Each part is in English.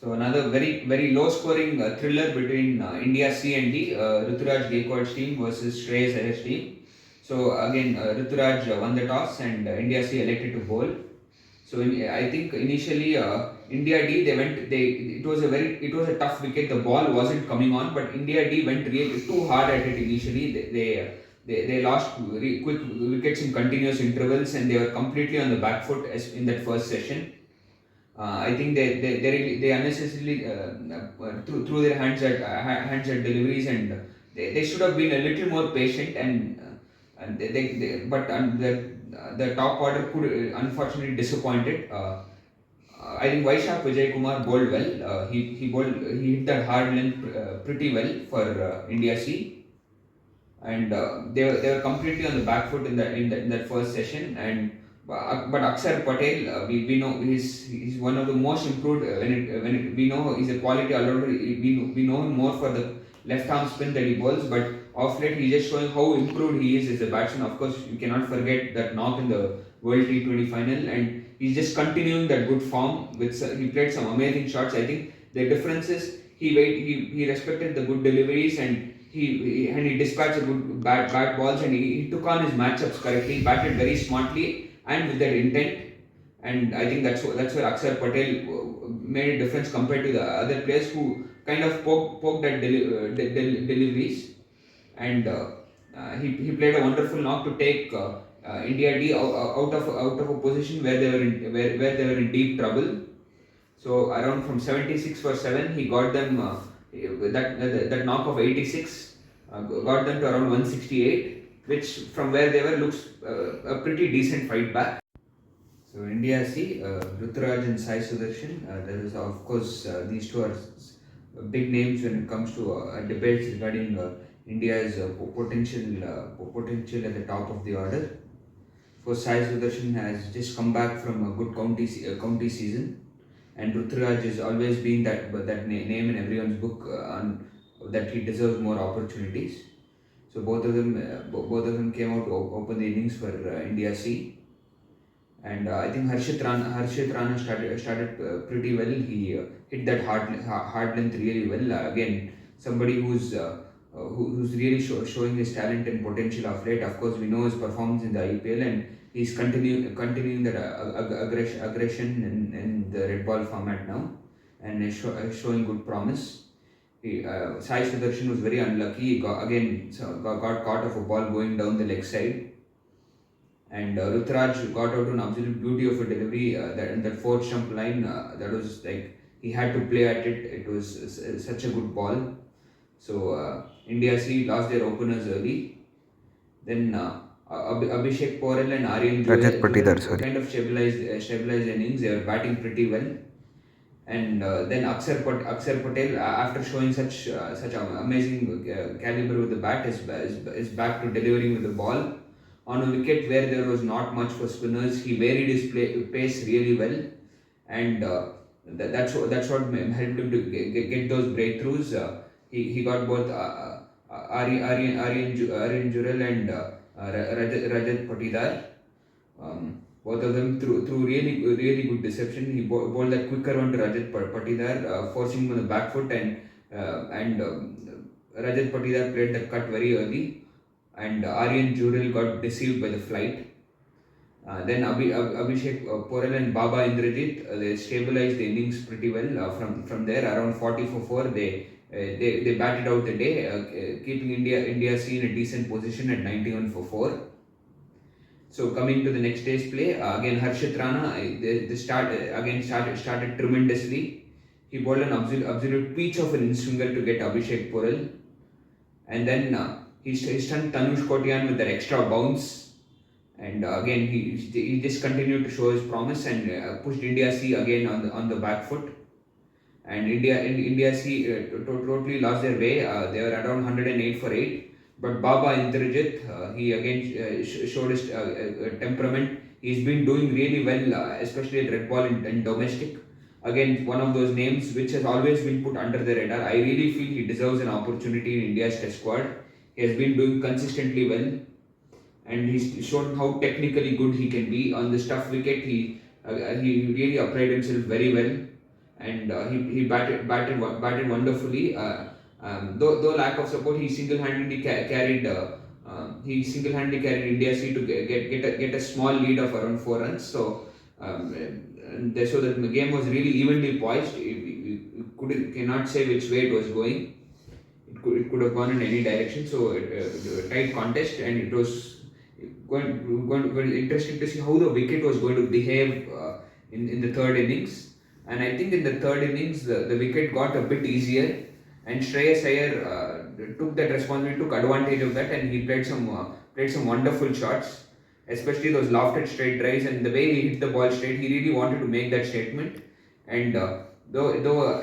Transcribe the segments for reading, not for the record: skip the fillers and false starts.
So another very low scoring thriller between India C and D, Ruturaj Gaikwad's team versus Shreyas Iyer's team. So again, Ruturaj won the toss and India C elected to bowl. So I think initially India D they went they it was a tough wicket. The ball wasn't coming on, but India D went really too hard at it initially. They lost quick wickets in continuous intervals and they were completely on the back foot as in that first session. I think they unnecessarily threw their hands at deliveries and they should have been a little more patient and but the top order could unfortunately disappointed. I think Vaishak Vijay Kumar bowled well. He hit that hard length pretty well for India C, and they were completely on the back foot in that first session. And but Akshar Patel, we know he's one of the most improved. We know he's a quality all-rounder. We know him more for the left arm spin that he bowls, but off late he's just showing how improved he is as a batsman. Of course, you cannot forget that knock in the World T20 final, and he's just continuing that good form. He played some amazing shots. I think the difference is he respected the good deliveries and he dispatched a good bat balls and he took on his matchups correctly. He batted very smartly and with that intent. And I think that's where Akshar Patel made a difference compared to the other players who kind of poked at deliveries. And he played a wonderful knock to take India D out of a position where where they were in deep trouble. So around from 76 for 7, he got them that knock of 86 got them to around 168, which from where they were looks a pretty decent fight back. So India C, Ruturaj and Sai Sudarshan. There is of course these two are big names when it comes to debates regarding India's potential at the top of the order. For Sai Sudarshan has just come back from a good county season, and Ruturaj has always been that name in everyone's book that he deserves more opportunities. So both of them came out to open the innings for India C. And I think Harshit Rana started pretty well. He hit that hard length really well. Again, somebody who's really showing his talent and potential of late. Of course, we know his performance in the IPL, and he's continuing that aggression in the red ball format now, and is showing good promise. Sai Sudarshan was very unlucky. He got caught of a ball going down the leg side. And Ruturaj got out an absolute beauty of a delivery that in that fourth stump line. That was like he had to play at it. It was such a good ball. So India C lost their openers early. Then Abhishek Porel and Aryan Jurel kind of stabilized innings. They were batting pretty well. And then Akshar Patel, after showing such amazing caliber with the bat, is back to delivering with the ball. On a wicket where there was not much for spinners, he varied his pace really well, and that's what helped him to get those breakthroughs. He got both Aryan Jurel and Rajat Patidar. Both of them through really good deception. He bowled that quicker one to Rajat Patidar, forcing him on the back foot, and Rajat Patidar played the cut very early. And Aryan Jurel got deceived by the flight. Then Abhishek Porel and Baba Indrajit they stabilized the innings pretty well. From there, around 40 for 4, they batted out the day, keeping India C in a decent position at 91 for 4. So coming to the next day's play, again Harshit Rana, started tremendously. He bowled an absolute peach of an in-swinger to get Abhishek Porel, and then he stunned Tanush Kotian with that extra bounce, and again he just continued to show his promise and pushed India C again on the back foot. And India C totally lost their way. They were around 108 for 8. But Baba Indrajit, he again showed his temperament. He's been doing really well, especially at red ball and domestic. Again, one of those names which has always been put under the radar. I really feel he deserves an opportunity in India's test squad. He has been doing consistently well, and he's shown how technically good he can be. On the stuff wicket, he really applied himself very well, and he batted wonderfully. Though lack of support, he single-handedly carried. He single-handedly carried India C to get a small lead of around 4 runs. So so the game was really evenly poised. You cannot say which way it was going. It could have gone in any direction. So a tight contest, and it was going interesting to see how the wicket was going to behave in the third innings. And I think in the third innings, the wicket got a bit easier, and Shreyas Iyer took that responsibility, took advantage of that, and he played some wonderful shots, especially those lofted straight drives, and the way he hit the ball straight. He really wanted to make that statement, and though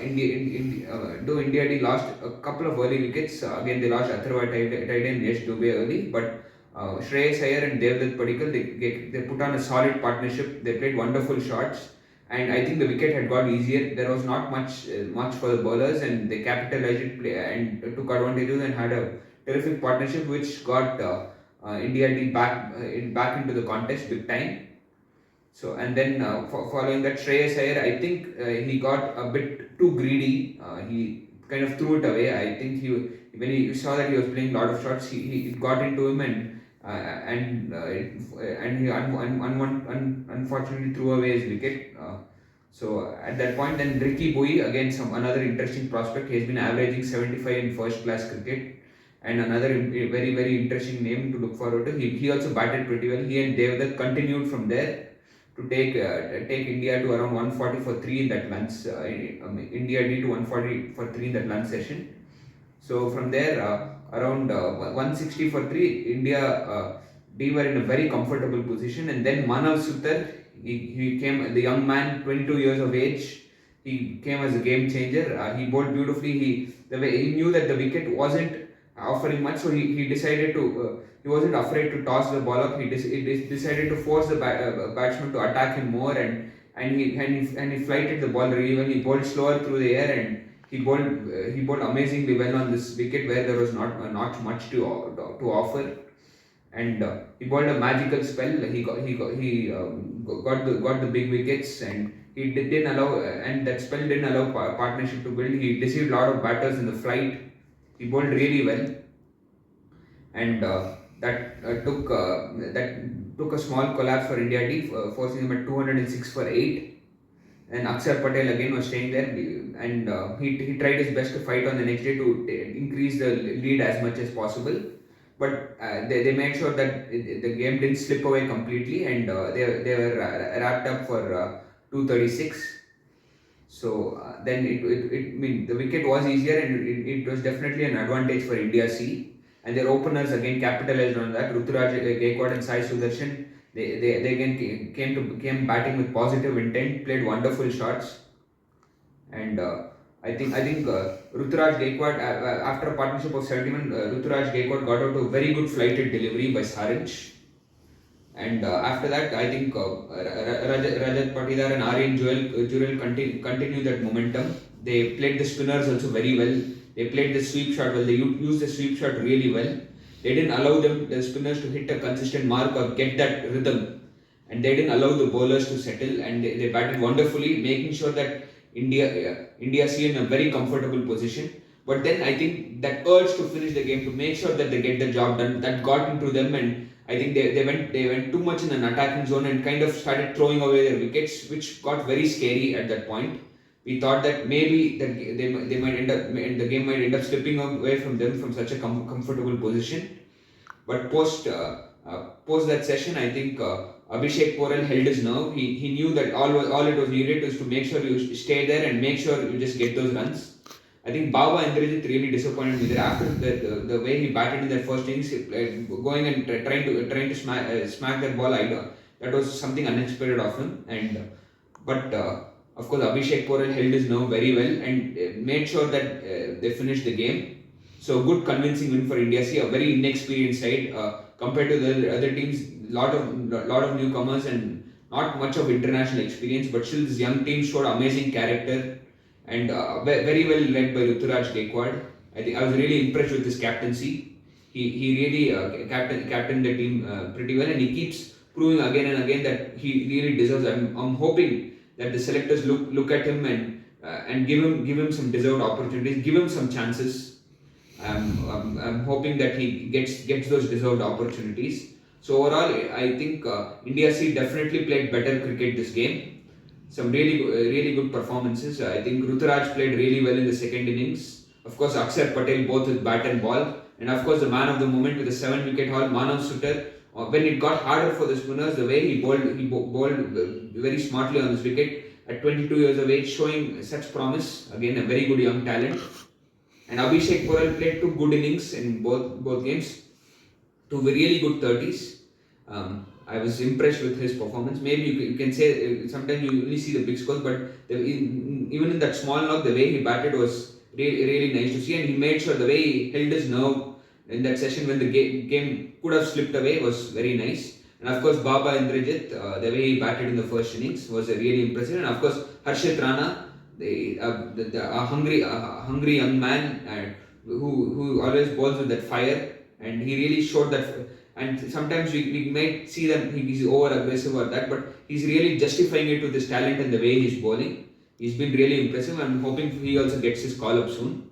India D lost a couple of early wickets, again they lost Atharva Tide and Yash Dubey early, but Shreyas Iyer and Devdutt Padikkal, they put on a solid partnership. They played wonderful shots, and I think the wicket had got easier. There was not much for the bowlers, and they capitalized it and took advantages and had a terrific partnership, which got India D back into the contest big time. So and then following that, Shreyas Iyer, I think he got a bit too greedy. He kind of threw it away. I think when he saw that he was playing a lot of shots, he it got into him, and he unfortunately threw away his wicket. So at that point, then Ricky Bowie, again another interesting prospect. He has been averaging 75 in first class cricket, and another very interesting name to look forward to. He also batted pretty well. He and Devdutt continued from there to take India to around 140 for 3 in that lunch. India D to 140 for 3 in that lunch session. So from there, around 160 for 3, India D were in a very comfortable position. And then Manav Sutar, he came, the young man, 22 years of age, he came as a game changer. He bowled beautifully. He knew that the wicket wasn't offering much, so he decided to. He wasn't afraid to toss the ball up. He decided to force the batsman to attack him more, and he flighted the ball really well. He bowled slower through the air, and he bowled amazingly well on this wicket where there was not much to offer. And he bowled a magical spell. He got the big wickets, and he didn't allow, and that spell didn't allow partnership to build. He deceived a lot of batters in the flight. He bowled really well, and that took a small collapse for India D, forcing them at 206 for 8. And Akshar Patel again was staying there, and he tried his best to fight on the next day to increase the lead as much as possible. But they made sure that the game didn't slip away completely, and they were wrapped up for 236. So then the wicket was easier, and it was definitely an advantage for India C. And their openers again capitalized on that. Ruturaj Gaikwad and Sai Sudarshan, they again came batting with positive intent, played wonderful shots, and I think Ruturaj Gaikwad, after a partnership of 71, Ruturaj Gaikwad got out to a very good flighted delivery by Saranch. And after that, I think Rajat Patidar and Aryan Jurel continue that momentum. They played the spinners also very well. They played the sweep shot well. They used the sweep shot really well. They didn't allow the spinners to hit a consistent mark or get that rhythm. And they didn't allow the bowlers to settle. And they batted wonderfully, making sure that India see in a very comfortable position. But then I think that urge to finish the game, to make sure that they get the job done, that got into them, and I think they went too much in an attacking zone and kind of started throwing away their wickets, which got very scary at that point. We thought that maybe they might end up, the game might end up slipping away from them from such a comfortable position. But post that session, I think Abhishek Porel held his nerve. He knew that all it was needed was to make sure you stay there and make sure you just get those runs. I think Baba Indrajit really disappointed me there after the way he batted in that first innings, going and trying to smack that ball. That was something unexpected of him. And but of course Abhishek Porel held his nerve very well and made sure that they finished the game. So good convincing win for India. See, a very inexperienced side compared to the other teams. Lot of newcomers and not much of international experience, but still this young team showed amazing character. And very well led by Ruturaj Gaikwad. I was really impressed with his captaincy. He really captained the team pretty well, and he keeps proving again and again that he really deserves it. I'm hoping that the selectors look at him and and give him some deserved opportunities, give him some chances. I'm hoping that he gets those deserved opportunities. So overall, I think India C definitely played better cricket this game. Some really good performances. I think Ruturaj played really well in the second innings. Of course, Akshar Patel both with bat and ball, and of course the man of the moment with a 7-wicket haul, Manav Sutar. When it got harder for the spinners, the way he bowled very smartly on this wicket at 22 years of age, showing such promise. Again, a very good young talent. And Abhishek Porel played two good innings in both games, two really good 30s. I was impressed with his performance. Maybe you can say sometimes you only see the big scores, but even in that small knock, the way he batted was really nice to see, and he made sure the way he held his nerve in that session when the game could have slipped away was very nice. And of course, Baba Indrajit, the way he batted in the first innings was really impressive. And of course, Harshit Rana, a hungry young man who always bowls with that fire, and he really showed that. And sometimes we might see that he's over aggressive or that, but he's really justifying it with his talent and the way he's bowling. He's been really impressive. I'm hoping he also gets his call up soon.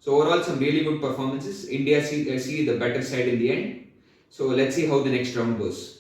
So overall, some really good performances. India see the better side in the end. So let's see how the next round goes.